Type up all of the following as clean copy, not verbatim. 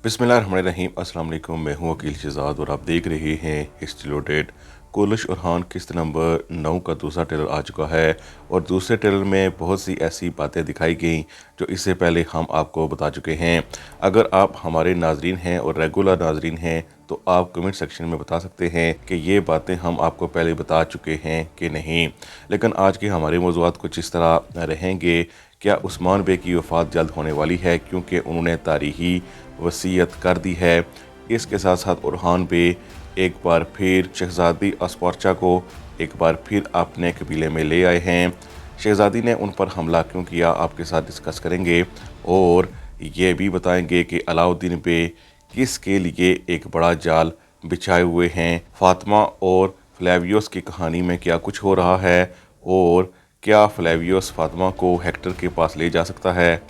बिस्मिल्लाहिर्रहमानिर्रहीम। अस्सलाम वालेकुम। मैं हूं वकील शहजाद और आप देख रहे हैं हिस्ट्री लोडेड। कोलिश ओरहान किस्त नंबर 9 का दूसरा ट्रेलर आ चुका है और दूसरे ट्रेलर में बहुत सी ऐसी बातें दिखाई गई जो इससे पहले हम आपको बता चुके हैं। अगर आप हमारे नाजरीन हैं और रेगुलर नाजरीन हैं तो आप कमेंट सेक्शन में बता सकते हैं कि ये बातें हम आपको पहले बता चुके हैं कि नहीं। लेकिन आज के हमारे मौज़ूआत कुछ इस तरह रहेंगे। क्या उस्मान बे की वफ़ात जल्द होने वाली है क्योंकि उन्होंने तारीख़ी वसीयत कर दी है। इसके साथ साथ ओरहान बे एक बार फिर शहज़ादी अस्पर्चा को एक बार फिर अपने कबीले में ले आए हैं। शहज़ादी ने उन पर हमला क्यों किया आपके साथ डिस्कस करेंगे और ये भी बताएंगे कि अलाउद्दीन बे किसके लिए एक बड़ा जाल बिछाए हुए हैं। फातिमा और फ्लेवियोस की कहानी में क्या कुछ हो रहा है और क्या फ्लेवियोस फातिमा को हेक्टर के पास ले जा सकता है।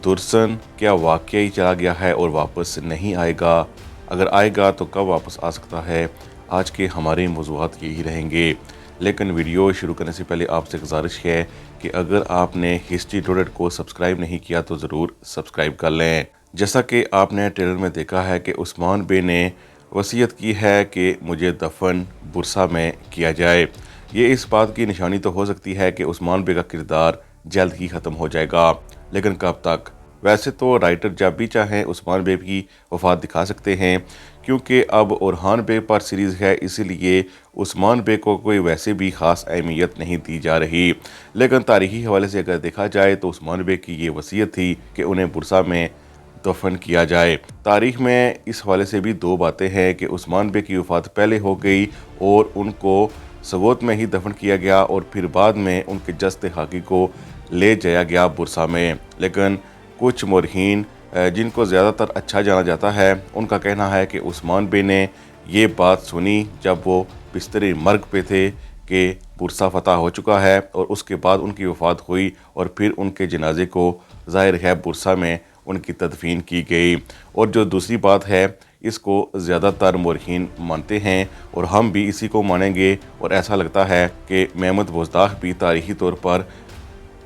दुर्सन क्या वाकई चला गया है और वापस नहीं आएगा? अगर आएगा तो कब वापस आ सकता है? आज के हमारे मौज़ूआत यही रहेंगे। लेकिन वीडियो शुरू करने से पहले आपसे गुजारिश है कि अगर आपने हिस्ट्री लोडेड को सब्सक्राइब नहीं किया तो ज़रूर सब्सक्राइब कर लें। जैसा कि आपने ट्रेलर में देखा है कि उस्मान बे ने वसीयत की है कि मुझे दफन बुरसा में किया जाए। ये इस बात की निशानी तो हो सकती है कि उस्मान बे का किरदार जल्द ही ख़त्म हो जाएगा, लेकिन कब तक? वैसे तो राइटर जब भी चाहें उस्मान बे की वफ़ात दिखा सकते हैं क्योंकि अब ओरहान बे पर सीरीज़ है, इसीलिए उस्मान बे को कोई वैसे भी ख़ास अहमियत नहीं दी जा रही। लेकिन तारीख़ी हवाले से अगर देखा जाए तो उस्मान बे की ये वसीयत थी कि उन्हें बुरसा में दफन किया जाए। तारीख़ में इस हवाले से भी दो बातें हैं कि उस्मान बे की वफ़ात पहले हो गई और उनको सगोत में ही दफन किया गया और फिर बाद में उनके जस्ते हाकी को ले जाया गया बुरसा में। लेकिन कुछ मौरखीन जिनको ज़्यादातर अच्छा जाना जाता है उनका कहना है कि उस्मान बे ने ये बात सुनी जब वो बिस्तरे मर्ग पे थे कि बुरसा फ़तह हो चुका है और उसके बाद उनकी वफ़ात हुई और फिर उनके जनाजे को ज़ाहिर है बुरसा में उनकी तदफीन की गई। और जो दूसरी बात है इसको ज़्यादातर मौरखीन मानते हैं और हम भी इसी को मानेंगे और ऐसा लगता है कि महमूद बुज़दाख भी तारीख़ी तौर पर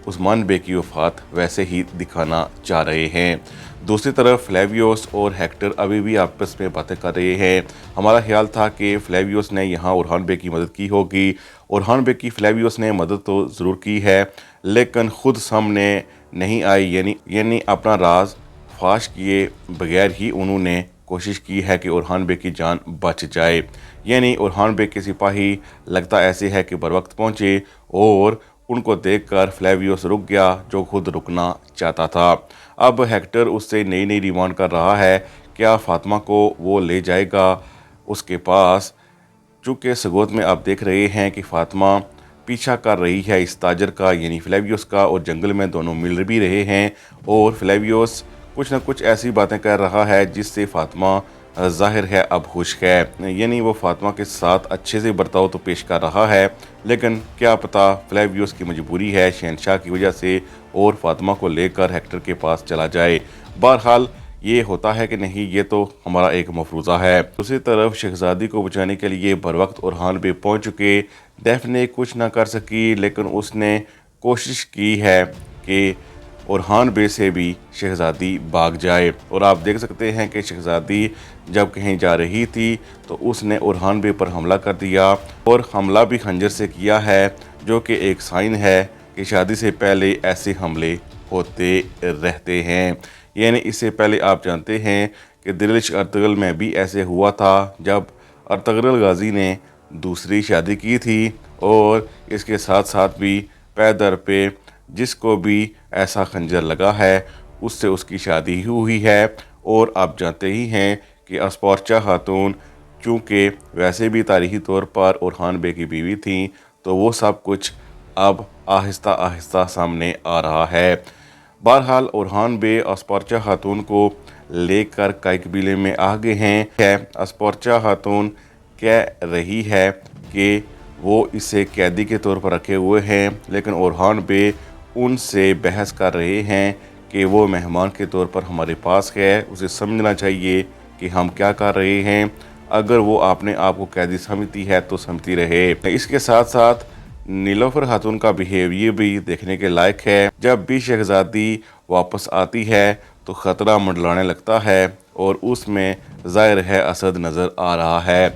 उस्मान बे की वफ़ात वैसे ही दिखाना चाह रहे हैं। दूसरी तरफ फ्लेवियोस और हेक्टर अभी भी आपस में बातें कर रहे हैं। हमारा ख्याल था कि फ्लेवियोस ने यहाँ ओरहान बे की मदद की होगी। ओरहान बे की फ्लेवियोस ने मदद तो ज़रूर की है लेकिन ख़ुद सामने नहीं आई, यानी अपना राज फाश किए बगैर ही उन्होंने कोशिश की है कि ओरहान बे की जान बच जाए। यानी ओरहान बे के सिपाही लगता ऐसे है कि बर वक्त पहुँचे और उनको देखकर फ्लेवियोस रुक गया जो खुद रुकना चाहता था। अब हेक्टर उससे नई नई डिमांड कर रहा है। क्या फातिमा को वो ले जाएगा उसके पास? चूँकि सगोत में आप देख रहे हैं कि फातिमा पीछा कर रही है इस ताजर का यानी फ्लेवियोस का और जंगल में दोनों मिल भी रहे हैं और फ्लेवियोस कुछ ना कुछ ऐसी बातें कर रहा है जिससे फातिमा ज़ाहिर है अब खुश है, यानी वो फातिमा के साथ अच्छे से बर्ताव तो पेश कर रहा है। लेकिन क्या पता फ्लेवियोस की मजबूरी है शहनशाह की वजह से और फातिमा को लेकर हेक्टर के पास चला जाए। बहरहाल ये होता है कि नहीं ये तो हमारा एक मफरूज़ा है। दूसरी तरफ शहज़ादी को बचाने के लिए बर वक्त ओरहान बे पहुँच चुके। डेफने कुछ ना कर सकी लेकिन उसने कोशिश की है कि ओरहान बे से भी शहज़ादी भाग जाए। और आप देख सकते हैं कि शहज़ादी जब कहीं जा रही थी तो उसने ओरहान बे पर हमला कर दिया और हमला भी खंजर से किया है जो कि एक साइन है कि शादी से पहले ऐसे हमले होते रहते हैं। यानी इससे पहले आप जानते हैं कि दिलिश अर्तगल में भी ऐसे हुआ था जब अर्तगरल गाजी ने दूसरी शादी की थी और इसके साथ साथ भी पैदर पे जिसको भी ऐसा खंजर लगा है उससे उसकी शादी हुई है। और आप जानते ही हैं कि अस्पर्चा खातून चूँकि वैसे भी तारीख़ी तौर पर ओरहान बे की बीवी थी तो वो सब कुछ अब आहिस्ता आहिस्ता सामने आ रहा है। बहरहाल ओरहान बे अस्पर्चा खातून को लेकर कई कबीले में आगे हैं। अस्पर्चा खातून कह रही है कि वो इसे कैदी के तौर पर रखे हुए हैं लेकिन ओरहान बे उनसे बहस कर रहे हैं कि वो मेहमान के तौर पर हमारे पास है, उसे समझना चाहिए कि हम क्या कर रहे हैं। अगर वो अपने आप को कैदी समझती है तो समझती रहे। इसके साथ साथ नीलोफर खातून का बिहेवियर भी देखने के लायक है। जब भी शहज़ादी वापस आती है तो ख़तरा मंडलाने लगता है और उसमें ज़ाहिर है असद नज़र आ रहा है।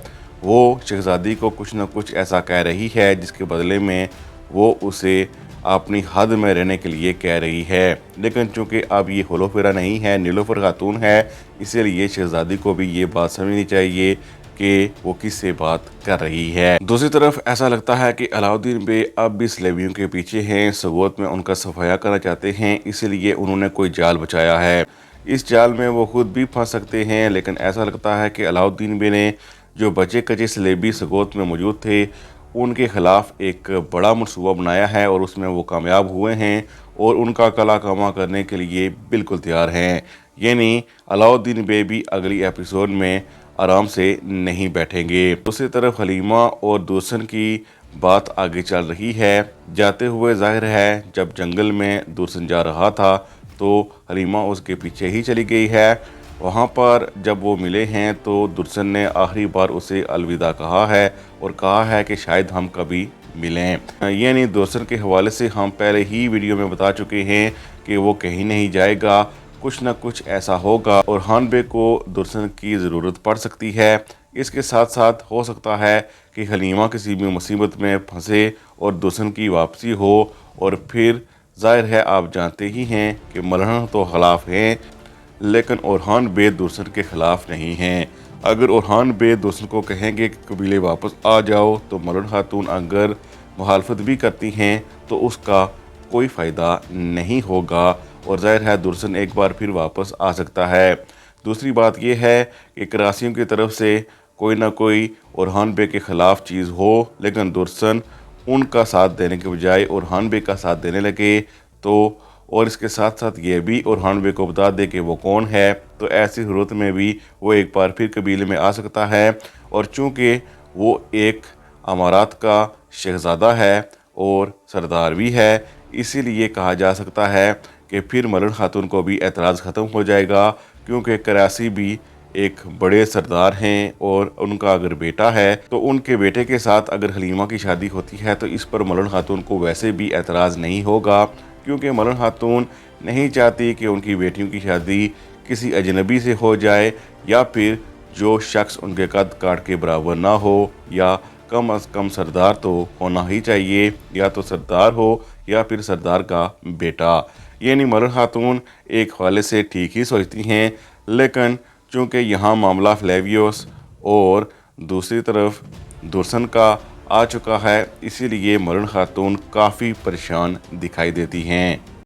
वो शहज़ादी को कुछ न कुछ ऐसा कह रही है जिसके बदले में वो उसे अपनी हद में रहने के लिए कह रही है। लेकिन चूंकि अब ये होलोफेरा नहीं है, नीलोफर खातून है, इसीलिए शहज़ादी को भी ये बात समझनी चाहिए कि वो किससे बात कर रही है। दूसरी तरफ ऐसा लगता है कि अलाउद्दीन बे अब भी स्लेवियों के पीछे हैं, सगोत में उनका सफाया करना चाहते हैं, इसीलिए उन्होंने कोई जाल बचाया है। इस जाल में वो खुद भी फंस सकते हैं, लेकिन ऐसा लगता है कि अलाउद्दीन बे ने जो बचे कचे स्लेबी सगोत में मौजूद थे उनके ख़िलाफ़ एक बड़ा मनसूबा बनाया है और उसमें वो कामयाब हुए हैं और उनका कला कामा करने के लिए बिल्कुल तैयार हैं। यानी अलाउद्दीन बे भी अगली एपिसोड में आराम से नहीं बैठेंगे। दूसरी तरफ हलीमा और दूसन की बात आगे चल रही है। जाते हुए जाहिर है जब जंगल में दूसन जा रहा था तो हलीमा उसके पीछे ही चली गई है। वहाँ पर जब वो मिले हैं तो दुर्सन ने आखिरी बार उसे अलविदा कहा है और कहा है कि शायद हम कभी मिलें। यानी दुर्सन के हवाले से हम पहले ही वीडियो में बता चुके हैं कि वो कहीं नहीं जाएगा, कुछ न कुछ ऐसा होगा और हानबे को दुर्सन की ज़रूरत पड़ सकती है। इसके साथ साथ हो सकता है कि हलीमा किसी भी मुसीबत में फंसे और दुर्सन की वापसी हो और फिर जाहिर है आप जानते ही हैं कि मलहन तो खिलाफ हैं लेकिन ओरहान बे दुर्सन के ख़िलाफ़ नहीं हैं। अगर ओरहान बे दुर्सन को कहेंगे कि कबीले वापस आ जाओ तो मलहन खातून अगर मुखालफत भी करती हैं तो उसका कोई फ़ायदा नहीं होगा और ज़ाहिर है दुर्सन एक बार फिर वापस आ सकता है। दूसरी बात यह है कि करासियों की तरफ से कोई ना कोई ओरहान बे के ख़िलाफ़ चीज़ हो लेकिन दुर्सन उनका साथ देने के बजाय ओरहान बे का साथ देने लगे तो और इसके साथ साथ ये भी ओरहान बे को बता दे कि वो कौन है तो ऐसी सूरत में भी वो एक बार फिर कबीले में आ सकता है। और चूँकि वो एक अमारात का शहज़ादा है और सरदार भी है इसीलिए कहा जा सकता है कि फिर मलहन खातून को भी एतराज़ ख़त्म हो जाएगा क्योंकि करासी भी एक बड़े सरदार हैं और उनका अगर बेटा है तो उनके बेटे के साथ अगर हलीमा की शादी होती है तो इस पर मलहन खातून को वैसे भी एतराज़ नहीं होगा क्योंकि मलहन खातून नहीं चाहती कि उनकी बेटियों की शादी किसी अजनबी से हो जाए या फिर जो शख्स उनके कद काट के बराबर ना हो या कम अज़ कम सरदार तो होना ही चाहिए, या तो सरदार हो या फिर सरदार का बेटा। यानी मलहन खातून एक हवाले से ठीक ही सोचती हैं लेकिन चूँकि यहाँ मामला फ्लेवियोस और दूसरी तरफ दुर्सन का आ चुका है इसीलिए मलहन खातून काफ़ी परेशान दिखाई देती हैं।